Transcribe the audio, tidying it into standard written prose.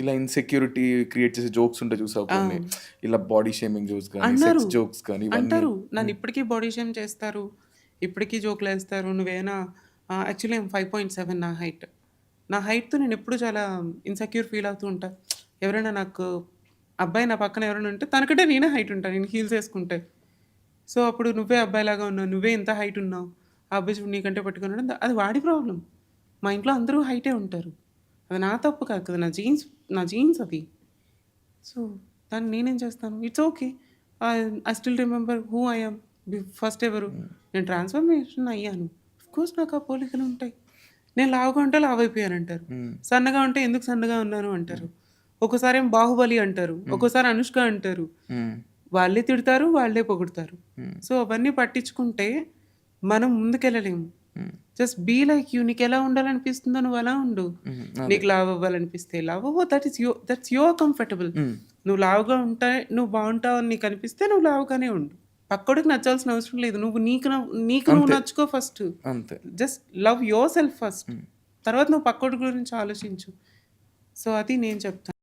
ఇలా insecurity create చేసే jokes ఉంటాయి చూసావా ఆ! కొన్ని. ఇలా బాడీ షేమింగ్ జోక్స్ గాని, అన్నారు. సెక్స్ జోక్స్ గాని ఇవన్నీ. అంటారు. నన్ను హ్మ్. ఇప్పటికి బాడీ షేమ్ చేస్తారు. ఇప్పటికి జోకులేస్తారు. నువ్వేనా యాక్చువల్లీ ఐయామ్ 5.7 నా హైట్. నా హైట్‌తో నేనెప్పుడు చాలా ఇన్‌సెక్యూర్ ఫీల్ అవుతూ ఉంటా. ఎవరైనా నాకు అబ్బాయి నా పక్కన ఎవరైనా ఉంటే తనకంటే నేనే హైట్ ఉంటా. నేను హీల్స్ ఏసుకుంటే. సో, అప్పుడు నువ్వే అబ్బాయిలాగా ఉన్నావు. నువ్వే ఇంత హైట్ ఉన్నావు. ఆ అబ్బాయి చూడు నీకంటే పట్టుకున్నాడు. అది వాడి ప్రాబ్లమ్. మా ఇంట్లో అందరూ హైటే ఉంటారు. అది నా తప్పు కాదు కదా! నా జీన్స్ అవి. సో, దాన్ని నేనేం చేస్తాను? It's okay. I still remember who I am. First ఎవరు? హ్మ్. నేను ట్రాన్స్‌ఫర్మేషన్ అయ్యాను. ఆఫ్‌కోర్స్ నాకు ఆ పోలికలుంటాయి. నేను లావుగా ఉంటే లావైపోయానంటారు. హ్మ్. సన్నగా ఉంటే ఎందుకు సన్నగా ఉన్నాను హ్మ్. అంటారు. ఒక్కోసారేమో 'బాహుబలి' అంటారు. హ్మ్. ఒక్కోసారి 'అనుష్క' అంటారు. హ్మ్. వాళ్ళే తిడతారు. వాళ్ళే పొగుడుతారు. హ్మ్. సో, అవన్నీ పట్టించుకుంటే మనం ముందుకెళ్ళలేము. Hmm. Just be like you. నీకెలా ఉండాలనిపిస్తుందో నువ్వు అలా ఉండు. హ్మ్. అదే. నీకు లావు అవ్వాలనిపిస్తే లావు అవ్వు. That's your comfortable. హ్మ్. నువ్వు లావుగా ఉంటే నువ్వు బావుంటావని నీకనిపిస్తే నువ్వు లావుగానే ఉండు. పక్కోడికి నచ్చాల్సిన అవసరం లేదు. నీకు నువ్వు అంతే. నచ్చుకో ఫస్ట్. అంతే. Just love your self first. హ్మ్. తర్వాత నువ్వు పక్కోడి గురించి ఆలోచించు. సో, అది నేను చెప్తాను.